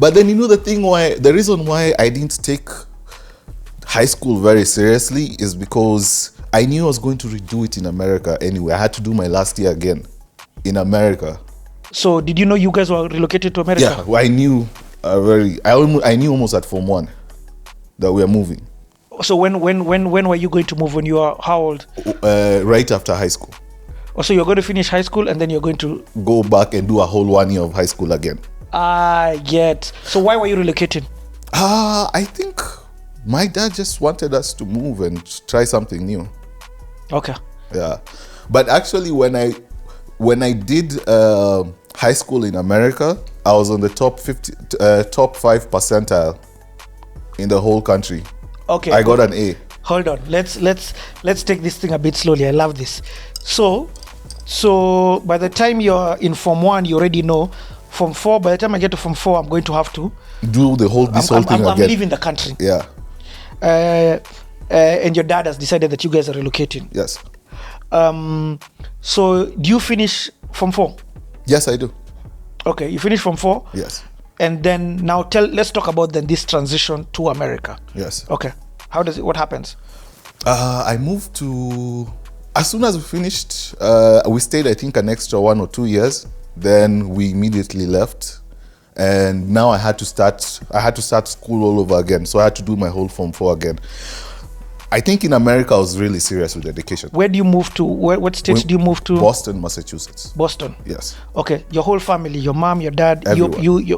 But then the reason why I didn't take high school very seriously is because I knew I was going to redo it in America anyway. I had to do my last year again in America. So did you know you guys were relocated to America? Yeah, well, I knew I knew almost at Form 1 that we are moving. So when were you going to move? When you are how old? Right after high school. Oh, so you're going to finish high school and then you're going to go back and do a whole 1 year of high school again. I get. So why were you relocating? I think my dad just wanted us to move and try something new. Okay. Yeah, but actually, when I did high school in America, I was on the top 5 percentile in the whole country. Okay. I got an A. Hold on. Let's take this thing a bit slowly. I love this. So by the time you're in Form 1, you already know. Form 4, by the time I get to Form 4, I'm going to have to do this whole thing again. I'm leaving the country. Yeah. And your dad has decided that you guys are relocating. Yes. So do you finish Form 4? Yes, I do. Okay, you finish Form 4? Yes. And then now let's talk about then this transition to America. Yes. Okay. What happens? I moved to, as soon as we finished, we stayed I think an extra 1 or 2 years. Then we immediately left. And now I had to start school all over again. So I had to do my whole Form 4 again. I think in America I was really serious with education. Where do you move to? What states do you move to? Boston, Massachusetts. Boston. Yes. Okay. Your whole family, your mom, your dad, you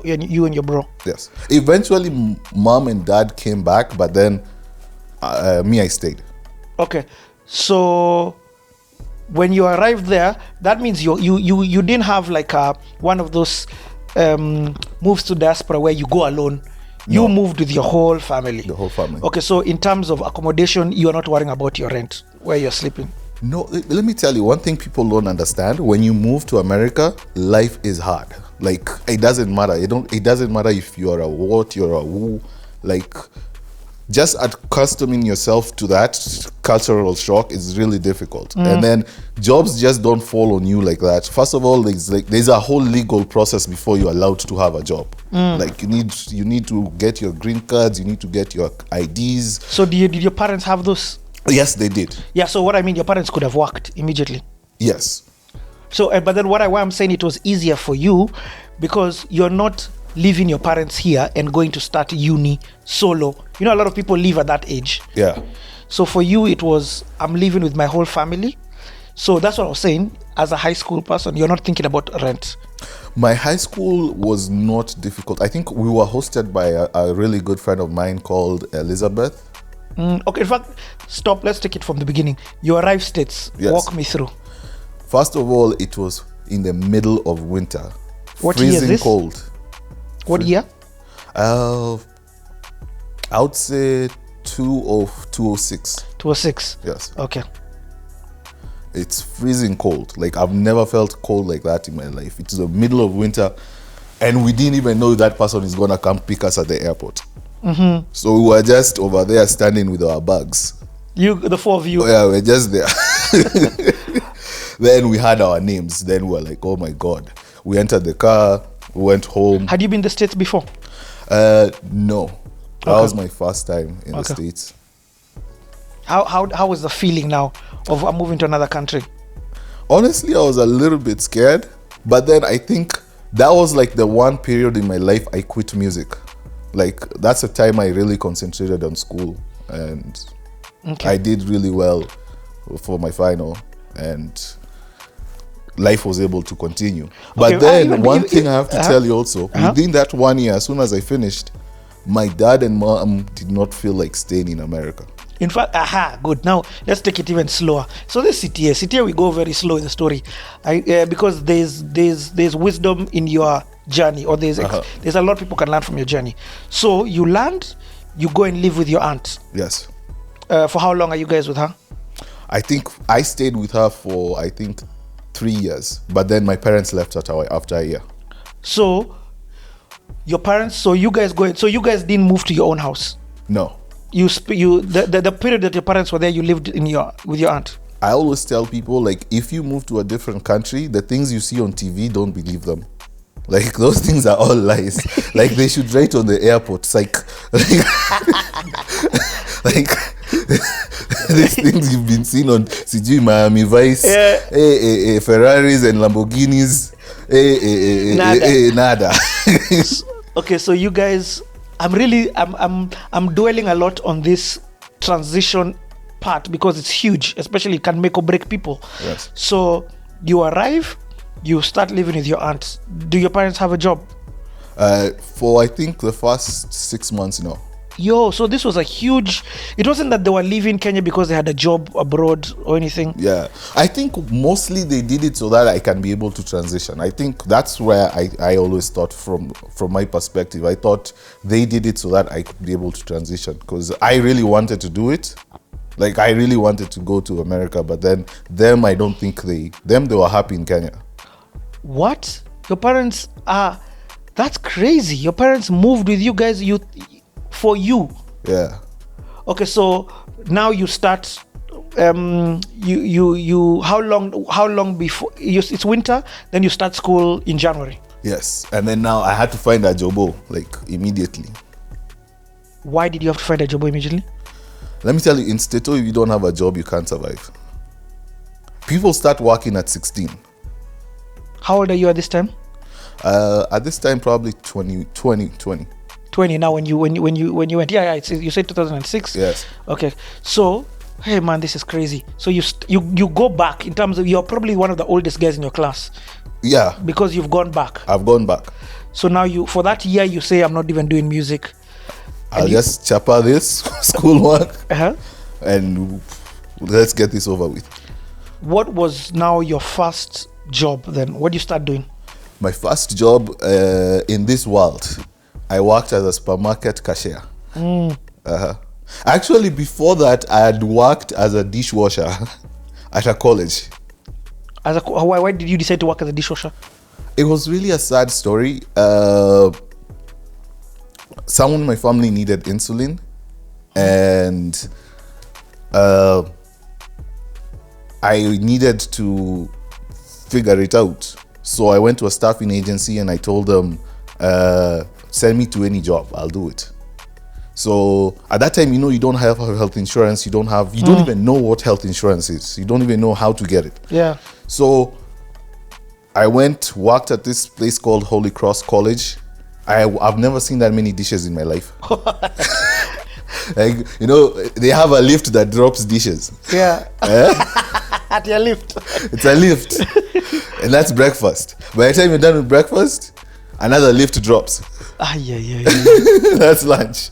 and your bro. Yes. Eventually, mom and dad came back, but then me, I stayed. Okay. So when you arrived there, that means you didn't have like one of those moves to diaspora where you go alone. You moved with your whole family. The whole family. Okay, so in terms of accommodation, you are not worrying about your rent, where you're sleeping. No, let me tell you one thing people don't understand. When you move to America, life is hard. Like, it doesn't matter. It doesn't matter if you're a what, you're a who. Like, just accustoming yourself to that cultural shock is really difficult. And then jobs just don't fall on you like that. First of all, there's a whole legal process before you're allowed to have a job. Like you need to get your green cards, you need to get your IDs. So did your parents have those? Yes, they did. Yeah, so what I mean, your parents could have worked immediately. Yes. So, but then why I'm saying it was easier for you because you're not leaving your parents here and going to start uni solo. You know, a lot of people leave at that age. Yeah. So for you, it was, I'm leaving with my whole family. So that's what I was saying. As a high school person, you're not thinking about rent. My high school was not difficult. I think we were hosted by a really good friend of mine called Elizabeth. Okay, in fact, stop. Let's take it from the beginning. You arrived States. Yes. Walk me through. First of all, it was in the middle of winter. What year is this? Freezing cold. What year? I would say 206. 206. Yes. Okay. It's freezing cold. Like, I've never felt cold like that in my life. It's the middle of winter, and we didn't even know that person is gonna come pick us at the airport. So we were just over there standing with our bags. The four of you. Oh, yeah, we're just there. Then we had our names. Then we were like, oh my God. We entered the car, we went home. Had you been in the States before? No. That was my first time in the States. How was the feeling now of moving to another country? Honestly, I was a little bit scared, but then I think that was like the one period in my life I quit music. Like, that's the time I really concentrated on school, and I did really well for my final, and life was able to continue. But then one thing I have to tell you also, within that 1 year, as soon as I finished, my dad and mom did not feel like staying in America. In fact, good. Now let's take it even slower. So this CTA we go very slow in the story, because there's wisdom in your journey, or there's a lot people can learn from your journey. So you land, you go and live with your aunt. Yes. For how long are you guys with her? I think I stayed with her for 3 years, but then my parents left after a year. So your parents, so you guys didn't move to your own house? No. The period that your parents were there, you lived with your aunt? I always tell people, like, if you move to a different country, the things you see on TV, don't believe them. Like those things are all lies. Like they should write on the airport. Like like these things you've been seeing on CG Miami Vice, Ferraris and Lamborghinis. Nada. Okay, so you guys, I'm dwelling a lot on this transition part because it's huge, especially it can make or break people. Yes. So you arrive, you start living with your aunts. Do your parents have a job? For I think the first 6 months, no. Yo, so this was a huge, it wasn't that they were leaving Kenya because they had a job abroad or anything. Yeah, I think mostly they did it so that I can be able to transition. I think that's where I always thought from my perspective. I thought they did it so that I could be able to transition because I really wanted to do it. Like I really wanted to go to America, but then I don't think they were happy in Kenya. What? Your parents are, that's crazy. Your parents moved with you guys, for you. Yeah. Okay, so now you start you how long before it's winter, then you start school in January? Yes. And then now I had to find a job like immediately. Why did you have to find a job immediately? Let me tell you, in Stato, if you don't have a job, you can't survive. People start working at 16. How old are you at this time? At this time, probably 20. 20 now. When you went, you said 2006. Yes. Okay, so hey man, this is crazy. So you go back in terms of, you're probably one of the oldest guys in your class. Yeah. Because you've gone back. I've gone back. So now for that year you say, I'm not even doing music. I'll just chapa this schoolwork and let's get this over with. What was now your first job then? What did you start doing? My first job in this world, I worked as a supermarket cashier. Actually, before that, I had worked as a dishwasher at a college. Why did you decide to work as a dishwasher? It was really a sad story. Someone in my family needed insulin, and I needed to figure it out. So I went to a staffing agency and I told them, send me to any job, I'll do it. So at that time, you don't have health insurance, you don't even know what health insurance is. You don't even know how to get it. Yeah. So I worked at this place called Holy Cross College. I've never seen that many dishes in my life. Like, they have a lift that drops dishes. Yeah. At your lift. It's a lift. And that's breakfast. By the time you're done with breakfast, another lift drops. Yeah. That's lunch.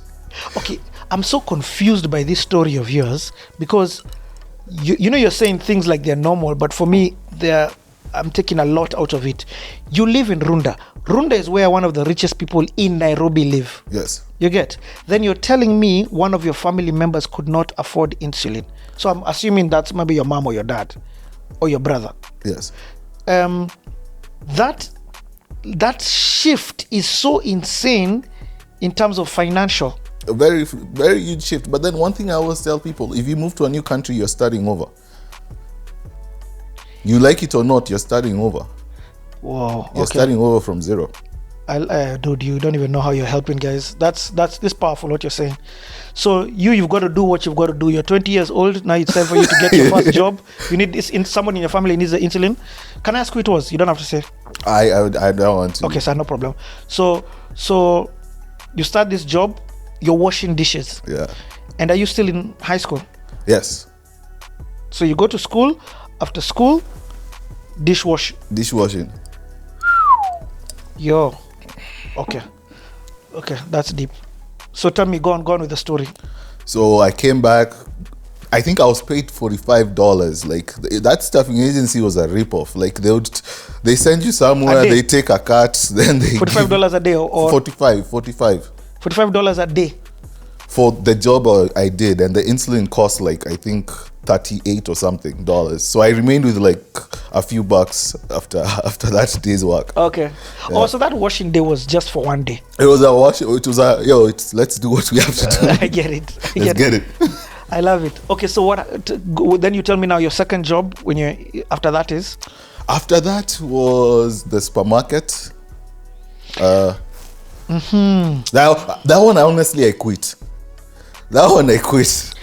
Okay, I'm so confused by this story of yours because you're saying things like they're normal, but for me, I'm taking a lot out of it. You live in Runda. Runda is where one of the richest people in Nairobi live. Yes. You get? Then you're telling me one of your family members could not afford insulin. So I'm assuming that's maybe your mom or your dad or your brother. Yes. That shift is so insane in terms of financial. A very, very huge shift. But then one thing I always tell people, if you move to a new country, you're starting over. You like it or not, you're starting over. Whoa. You're starting over from zero. Dude, you don't even know how you're helping guys. That's this powerful what you're saying. So you've got to do what you've got to do. You're 20 years old now. It's time for you to get your first job. You need this. Someone in your family needs the insulin. Can I ask who it was? You don't have to say. I don't want to. Okay, sir, no problem. So you start this job. You're washing dishes. Yeah. And are you still in high school? Yes. So you go to school. After school, dishwashing. Yo. Okay, that's deep. So tell me, go on with the story. So I came back. I think I was paid $45. Like that staffing agency was a ripoff. Like they send you somewhere, they take a cut, then they $45 a day or $45 $45 a day for the job I did, and the insulin cost like I think $38 or something. So I remained with like a few bucks after that day's work. Okay. Yeah. Oh, so that washing day was just for one day. It was a wash. It was let's do what we have to do. I get it. Let's get it. I love it. Okay, so then you tell me now your second job after that is? After that was the supermarket. That one, honestly, I quit. That one I quit.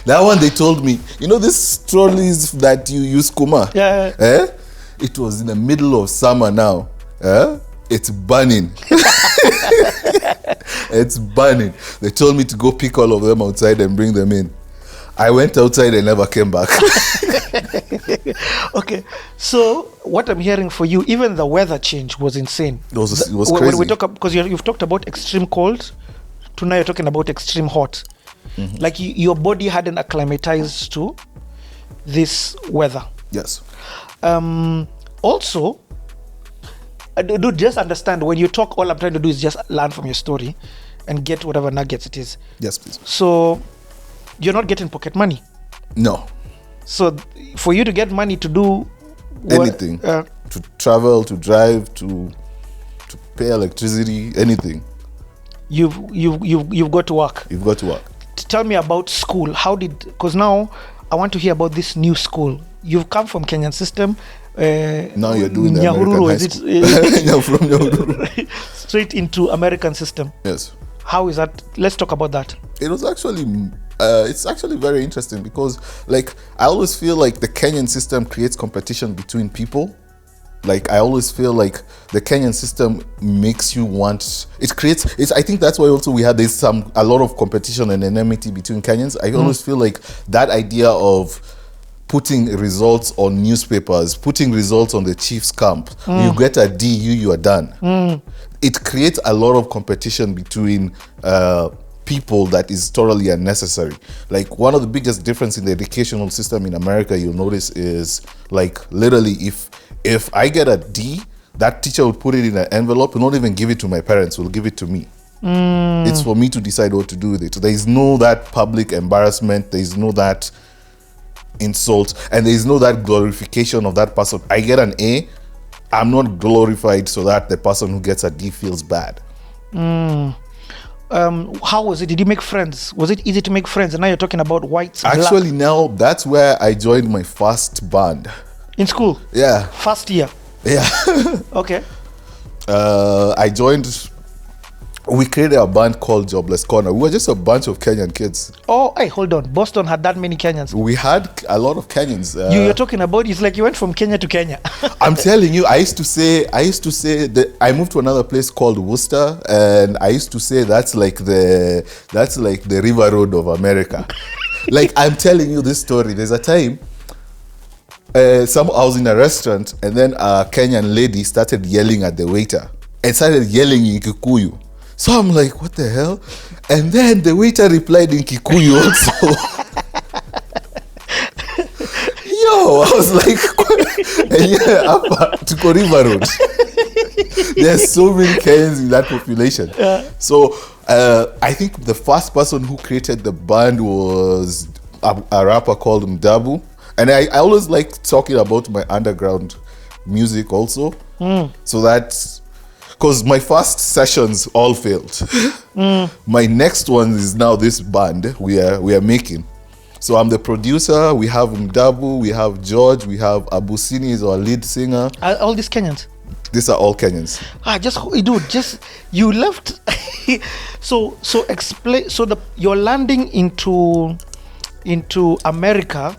That one they told me, you know, these trolleys that you use, Kuma. Yeah. It was in the middle of summer now. It's burning. It's burning. They told me to go pick all of them outside and bring them in. I went outside and never came back. Okay, so what I'm hearing for you, even the weather change was insane. It was crazy. When we talk, because you've talked about extreme cold, to now you're talking about extreme hot. Like your body hadn't acclimatized to this weather. Yes. Also, do just understand, when you talk, all I'm trying to do is just learn from your story and get whatever nuggets it is. Yes, please. So you're not getting pocket money. No. So for you to get money to do Anything, to travel, to drive, to pay electricity, anything. You've got to work. You've got to work. Tell me about school. How did? Because now I want to hear about this new school. You've come from Kenyan system. Now you're doing the Nyahururu, American high school. You're from Nyahururu. Straight into American system. Yes. How is that? Let's talk about that. It was actually, it's actually very interesting because, like, I always feel like the Kenyan system creates competition between people. Like, I always feel like the Kenyan system makes you want, I think that's why also there's a lot of competition and enmity between Kenyans. I always feel like that idea of putting results on newspapers, putting results on the chief's camp, you get a D, you are done. It creates a lot of competition between people that is totally unnecessary. Like, one of the biggest difference in the educational system in America, you'll notice, is like, literally, if I get a D, that teacher would put it in an envelope and not even give it to my parents, will give it to me. It's for me to decide what to do with it. There is no that public embarrassment, there is no that insult, and there is no that glorification of that person. I get an A, I'm not glorified so that the person who gets a D feels bad. How was it? Did you make friends? Was it easy to make friends? And now you're talking about whites. Actually, now that's where I joined my first band. In school? Yeah. First year? Yeah. Okay. We created a band called Jobless Corner. We were just a bunch of Kenyan kids. Oh, hey, hold on. Boston had that many Kenyans? We had a lot of Kenyans. You're talking about, it's like you went from Kenya to Kenya. I'm telling you, I used to say that I moved to another place called Worcester, and I used to say that's like the river road of America. Like, I'm telling you this story. There's a time I was in a restaurant, and then a Kenyan lady started yelling at the waiter and started yelling in Kikuyu. So I'm like, what the hell? And then the waiter replied in Kikuyu also. Yo, I was like, and yeah, up to River Road. There's so many Kenyans in that population. Yeah. So I think the first person who created the band was a rapper called Mdabu. And I always like talking about my underground music also. So that's, because my first sessions all failed. My next one is now this band we are making. So I'm the producer. We have Mdabu, we have George, we have Abusini is our lead singer. Are all these Kenyans? These are all Kenyans. You left. so explain. So your landing into America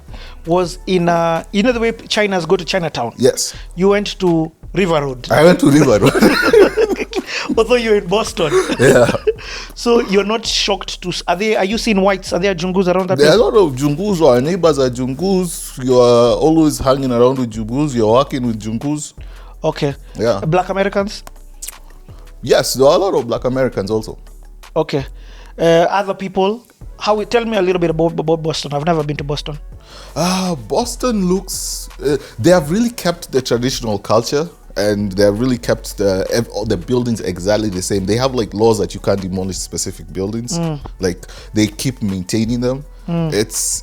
was in the way China's go to Chinatown. Yes. You went to River Road. I went to River Road. Although you're in Boston. Yeah. So you're not shocked to... Are you seeing whites? Are there Jungus around that place? There are a place? lot of Jungus. Our neighbors are Jungus. You are always hanging around with Jungus. You're working with Jungus. Okay. Yeah. Black Americans? Yes, there are a lot of Black Americans also. Okay. Other people? Tell me a little bit about Boston. I've never been to Boston. Boston looks... they have really kept the traditional culture, and they have really kept the buildings exactly the same. They have like laws that you can't demolish specific buildings. Like, they keep maintaining them. It's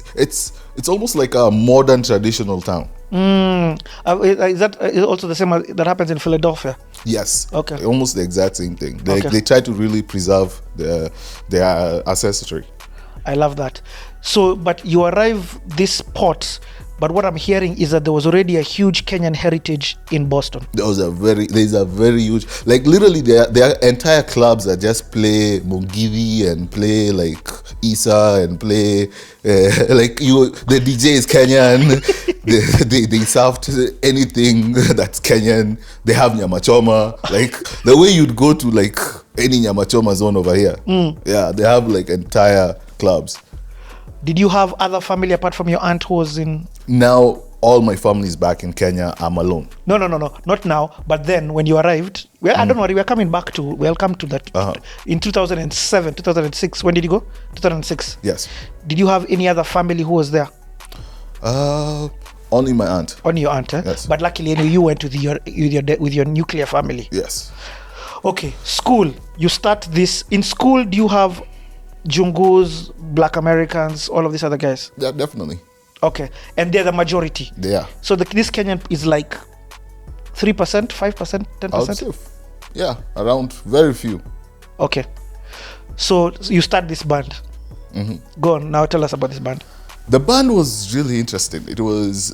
almost like a modern traditional town. Is that also the same that happens in Philadelphia? Yes. Okay. Almost the exact same thing. They try to really preserve their ancestry. I love that. So, but you arrive this port But what I'm hearing is that there was already a huge Kenyan heritage in Boston. There's a very huge, like literally their entire clubs that just play Mungithi and play like Isa and play like the DJ is Kenyan. they serve anything that's Kenyan. They have nyama choma, like the way you'd go to like any nyama choma zone over here. Yeah, they have like entire clubs. Did you have other family apart from your aunt who was in? Now all my family is back in Kenya. I'm alone. No, not now. But then when you arrived, well, I don't worry. We'll come to that. In 2007, 2006. When did you go? 2006. Yes. Did you have any other family who was there? Only my aunt. Only your aunt, eh? Yes. But luckily, you went with your nuclear family. Yes. Okay, school. You start this in school. Do you have Jungus, Black Americans, all of these other guys? Yeah, definitely. Okay, and they're the majority. Yeah. So this Kenyan is like 3%, 5%, 10%? Yeah, around very few. Okay. So you start this band. Go on, now tell us about this band. The band was really interesting. It was